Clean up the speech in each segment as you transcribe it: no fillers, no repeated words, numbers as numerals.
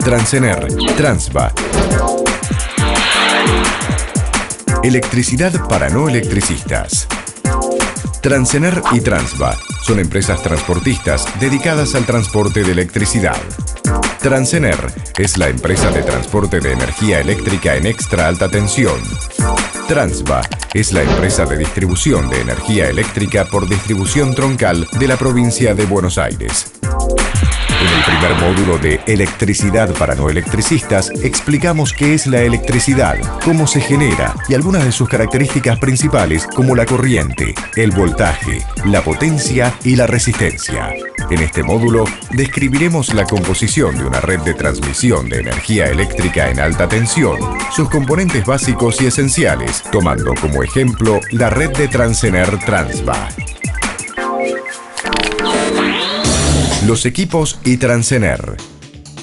Transener, Transva. Electricidad para no electricistas. Transener y Transva son empresas transportistas dedicadas al transporte de electricidad. Transener es la empresa de transporte de energía eléctrica en extra alta tensión. Transva es la empresa de distribución de energía eléctrica por distribución troncal de la provincia de Buenos Aires. En el primer módulo de Electricidad para no electricistas, explicamos qué es la electricidad, cómo se genera y algunas de sus características principales como la corriente, el voltaje, la potencia y la resistencia. En este módulo, describiremos la composición de una red de transmisión de energía eléctrica en alta tensión, sus componentes básicos y esenciales, tomando como ejemplo la red de Transener Transva. Los equipos y Transener.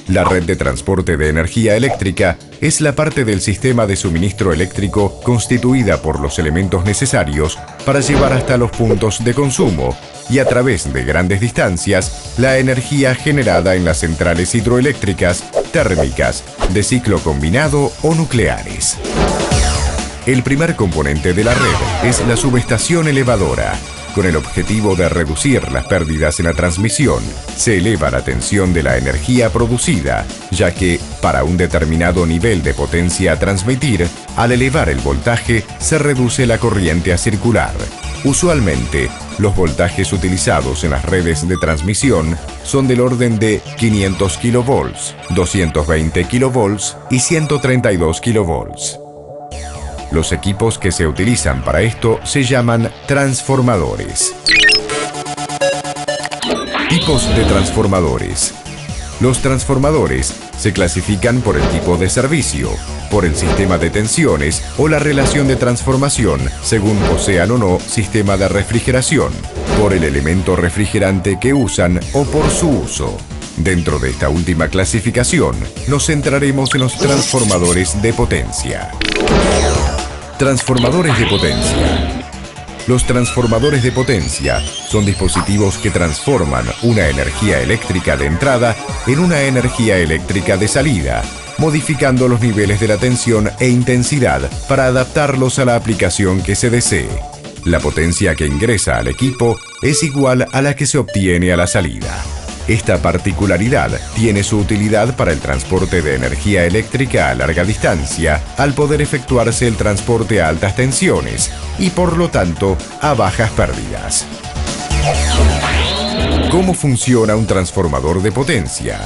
La red de transporte de energía eléctrica es la parte del sistema de suministro eléctrico constituida por los elementos necesarios para llevar hasta los puntos de consumo y a través de grandes distancias la energía generada en las centrales hidroeléctricas, térmicas, de ciclo combinado o nucleares. El primer componente de la red es la subestación elevadora. Con el objetivo de reducir las pérdidas en la transmisión, se eleva la tensión de la energía producida, ya que, para un determinado nivel de potencia a transmitir, al elevar el voltaje, se reduce la corriente a circular. Usualmente, los voltajes utilizados en las redes de transmisión son del orden de 500 kV, 220 kV y 132 kV. Los equipos que se utilizan para esto se llaman transformadores. Tipos de transformadores. Los transformadores se clasifican por el tipo de servicio, por el sistema de tensiones o la relación de transformación, según posean o no sistema de refrigeración, por el elemento refrigerante que usan o por su uso. Dentro de esta última clasificación, nos centraremos en los transformadores de potencia. Transformadores de potencia. Los transformadores de potencia son dispositivos que transforman una energía eléctrica de entrada en una energía eléctrica de salida, modificando los niveles de la tensión e intensidad para adaptarlos a la aplicación que se desee. La potencia que ingresa al equipo es igual a la que se obtiene a la salida. Esta particularidad tiene su utilidad para el transporte de energía eléctrica a larga distancia, al poder efectuarse el transporte a altas tensiones y, por lo tanto, a bajas pérdidas. ¿Cómo funciona un transformador de potencia?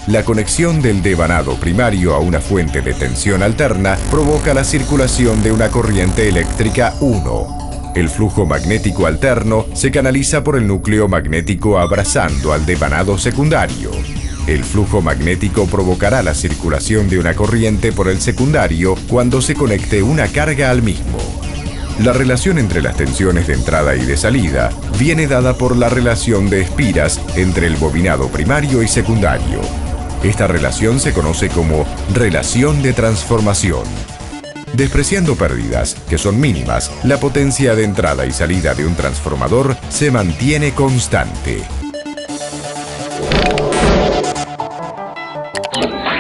La conexión del devanado primario a una fuente de tensión alterna provoca la circulación de una corriente eléctrica 1. El flujo magnético alterno se canaliza por el núcleo magnético abrazando al devanado secundario. El flujo magnético provocará la circulación de una corriente por el secundario cuando se conecte una carga al mismo. La relación entre las tensiones de entrada y de salida viene dada por la relación de espiras entre el bobinado primario y secundario. Esta relación se conoce como relación de transformación. Despreciando pérdidas, que son mínimas, la potencia de entrada y salida de un transformador se mantiene constante.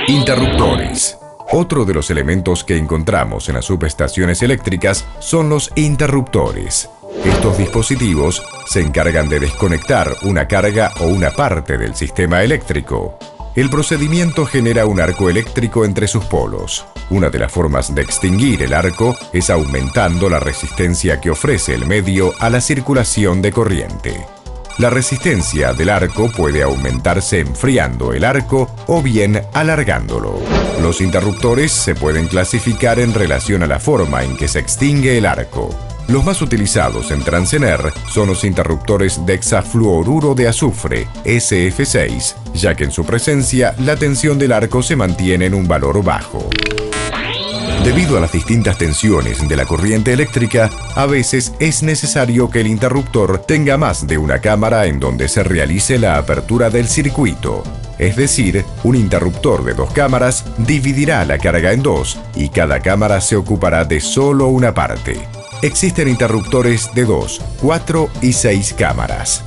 Interruptores. Otro de los elementos que encontramos en las subestaciones eléctricas son los interruptores. Estos dispositivos se encargan de desconectar una carga o una parte del sistema eléctrico. El procedimiento genera un arco eléctrico entre sus polos. Una de las formas de extinguir el arco es aumentando la resistencia que ofrece el medio a la circulación de corriente. La resistencia del arco puede aumentarse enfriando el arco o bien alargándolo. Los interruptores se pueden clasificar en relación a la forma en que se extingue el arco. Los más utilizados en Transener son los interruptores de hexafluoruro de azufre, SF6, ya que en su presencia la tensión del arco se mantiene en un valor bajo. Debido a las distintas tensiones de la corriente eléctrica, a veces es necesario que el interruptor tenga más de una cámara en donde se realice la apertura del circuito. Es decir, un interruptor de 2 cámaras dividirá la carga en 2 y cada cámara se ocupará de solo una parte. Existen interruptores de 2, 4 y 6 cámaras.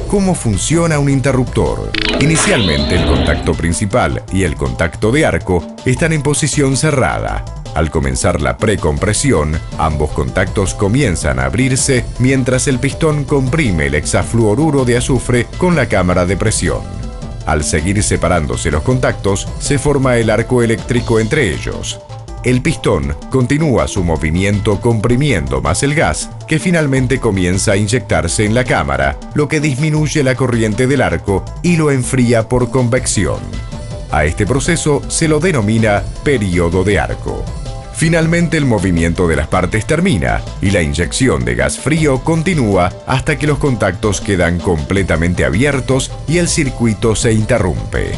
¿Cómo funciona un interruptor? Inicialmente el contacto principal y el contacto de arco están en posición cerrada. Al comenzar la precompresión, ambos contactos comienzan a abrirse mientras el pistón comprime el hexafluoruro de azufre con la cámara de presión. Al seguir separándose los contactos, se forma el arco eléctrico entre ellos. El pistón continúa su movimiento comprimiendo más el gas, que finalmente comienza a inyectarse en la cámara, lo que disminuye la corriente del arco y lo enfría por convección. A este proceso se lo denomina período de arco. Finalmente el movimiento de las partes termina y la inyección de gas frío continúa hasta que los contactos quedan completamente abiertos y el circuito se interrumpe.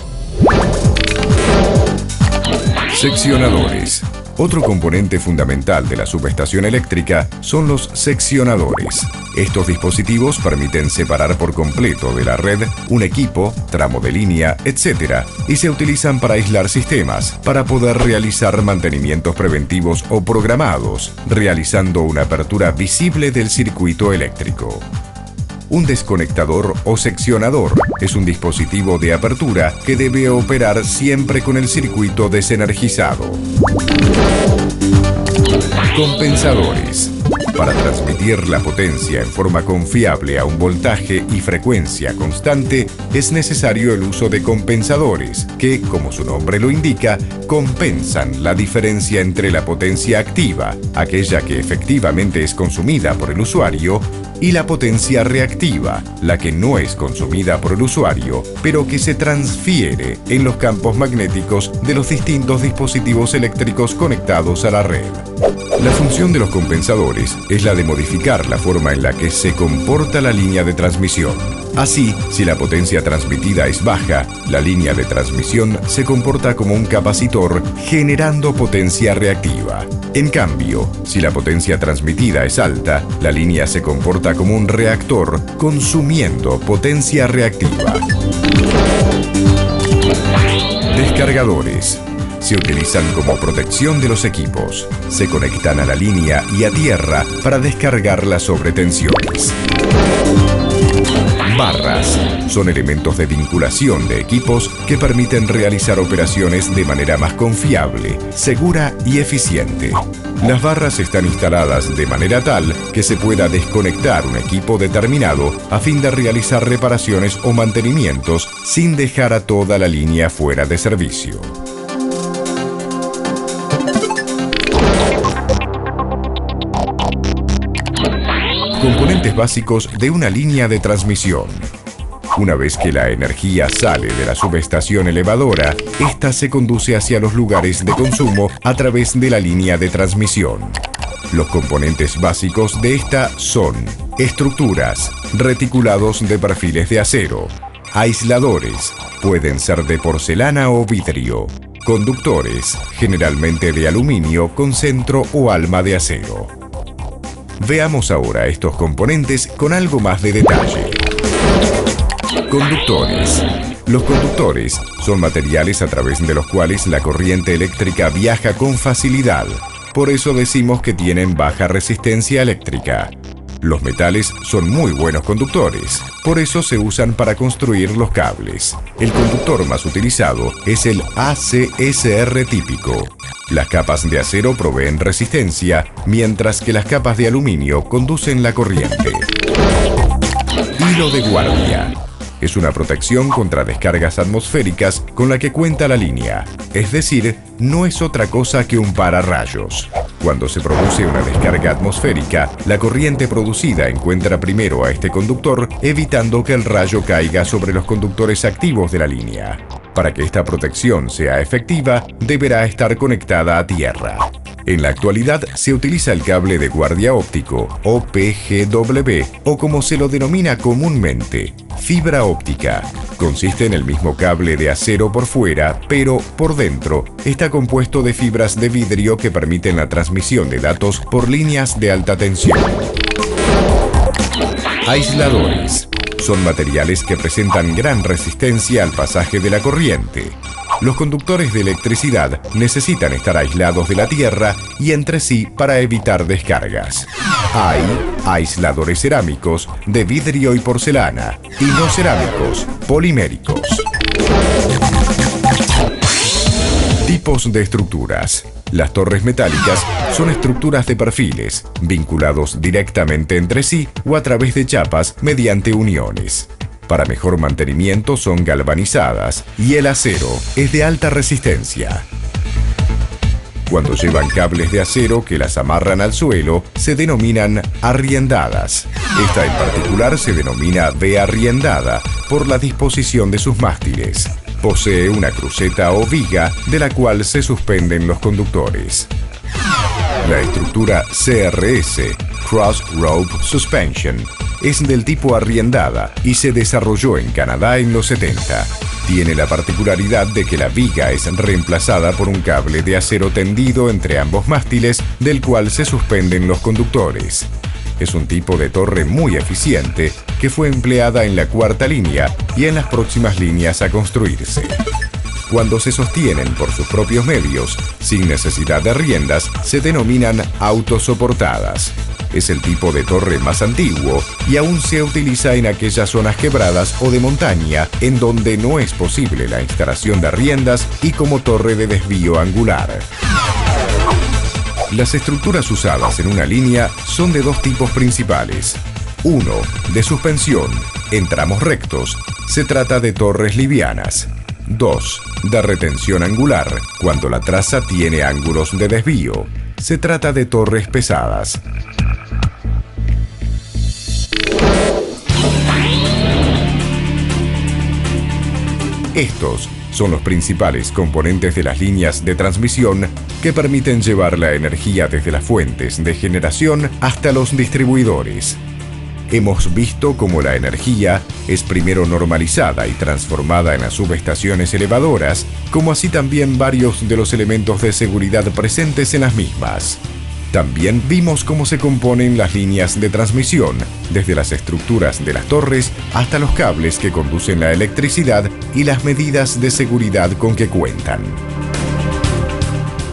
Seccionadores. Otro componente fundamental de la subestación eléctrica son los seccionadores. Estos dispositivos permiten separar por completo de la red un equipo, tramo de línea, etc. y se utilizan para aislar sistemas, para poder realizar mantenimientos preventivos o programados, realizando una apertura visible del circuito eléctrico. Un desconectador o seccionador es un dispositivo de apertura que debe operar siempre con el circuito desenergizado. Compensadores. Para transmitir la potencia en forma confiable a un voltaje y frecuencia constante, es necesario el uso de compensadores que, como su nombre lo indica, compensan la diferencia entre la potencia activa, aquella que efectivamente es consumida por el usuario, y la potencia reactiva, la que no es consumida por el usuario, pero que se transfiere en los campos magnéticos de los distintos dispositivos eléctricos conectados a la red. La función de los compensadores es la de modificar la forma en la que se comporta la línea de transmisión. Así, si la potencia transmitida es baja, la línea de transmisión se comporta como un capacitor generando potencia reactiva. En cambio, si la potencia transmitida es alta, la línea se comporta como un reactor consumiendo potencia reactiva. Descargadores. Se utilizan como protección de los equipos. Se conectan a la línea y a tierra para descargar las sobretensiones. Barras. Son elementos de vinculación de equipos que permiten realizar operaciones de manera más confiable, segura y eficiente. Las barras están instaladas de manera tal que se pueda desconectar un equipo determinado a fin de realizar reparaciones o mantenimientos sin dejar a toda la línea fuera de servicio. Componentes básicos de una línea de transmisión. Una vez que la energía sale de la subestación elevadora, esta se conduce hacia los lugares de consumo a través de la línea de transmisión. Los componentes básicos de esta son estructuras, reticulados de perfiles de acero, aisladores, pueden ser de porcelana o vidrio, conductores, generalmente de aluminio con centro o alma de acero. Veamos ahora estos componentes con algo más de detalle. Conductores. Los conductores son materiales a través de los cuales la corriente eléctrica viaja con facilidad. Por eso decimos que tienen baja resistencia eléctrica. Los metales son muy buenos conductores, por eso se usan para construir los cables. El conductor más utilizado es el ACSR típico. Las capas de acero proveen resistencia, mientras que las capas de aluminio conducen la corriente. Hilo de guardia. Es una protección contra descargas atmosféricas con la que cuenta la línea, es decir, no es otra cosa que un pararrayos. Cuando se produce una descarga atmosférica, la corriente producida encuentra primero a este conductor, evitando que el rayo caiga sobre los conductores activos de la línea. Para que esta protección sea efectiva, deberá estar conectada a tierra. En la actualidad se utiliza el cable de guardia óptico, o PGW, o como se lo denomina comúnmente, fibra óptica. Consiste en el mismo cable de acero por fuera, pero por dentro está compuesto de fibras de vidrio que permiten la transmisión de datos por líneas de alta tensión. Aisladores. Son materiales que presentan gran resistencia al pasaje de la corriente. Los conductores de electricidad necesitan estar aislados de la tierra y entre sí para evitar descargas. Hay aisladores cerámicos, de vidrio y porcelana, y no cerámicos, poliméricos. Tipos de estructuras. Las torres metálicas son estructuras de perfiles, vinculados directamente entre sí o a través de chapas mediante uniones. Para mejor mantenimiento son galvanizadas y el acero es de alta resistencia. Cuando llevan cables de acero que las amarran al suelo, se denominan arriendadas. Esta en particular se denomina de arriendada por la disposición de sus mástiles. Posee una cruceta o viga de la cual se suspenden los conductores. La estructura CRS, Cross Rope Suspension, es del tipo arriendada y se desarrolló en Canadá en los 70. Tiene la particularidad de que la viga es reemplazada por un cable de acero tendido entre ambos mástiles, del cual se suspenden los conductores. Es un tipo de torre muy eficiente que fue empleada en la cuarta línea y en las próximas líneas a construirse. Cuando se sostienen por sus propios medios, sin necesidad de riendas, se denominan autosoportadas. Es el tipo de torre más antiguo y aún se utiliza en aquellas zonas quebradas o de montaña en donde no es posible la instalación de riendas y como torre de desvío angular. Las estructuras usadas en una línea son de dos tipos principales. Uno, de suspensión, en tramos rectos, se trata de torres livianas. 2. De retención angular, cuando la traza tiene ángulos de desvío. Se trata de torres pesadas. Estos son los principales componentes de las líneas de transmisión que permiten llevar la energía desde las fuentes de generación hasta los distribuidores. Hemos visto cómo la energía es primero normalizada y transformada en las subestaciones elevadoras, como así también varios de los elementos de seguridad presentes en las mismas. También vimos cómo se componen las líneas de transmisión, desde las estructuras de las torres hasta los cables que conducen la electricidad y las medidas de seguridad con que cuentan.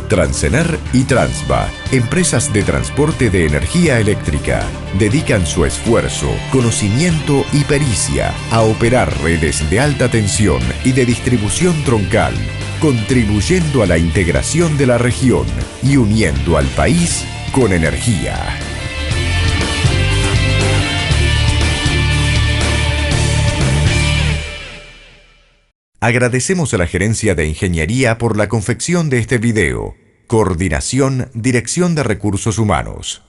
Transener y Transva, empresas de transporte de energía eléctrica, dedican su esfuerzo, conocimiento y pericia a operar redes de alta tensión y de distribución troncal, contribuyendo a la integración de la región y uniendo al país con energía. Agradecemos a la Gerencia de Ingeniería por la confección de este video. Coordinación, Dirección de Recursos Humanos.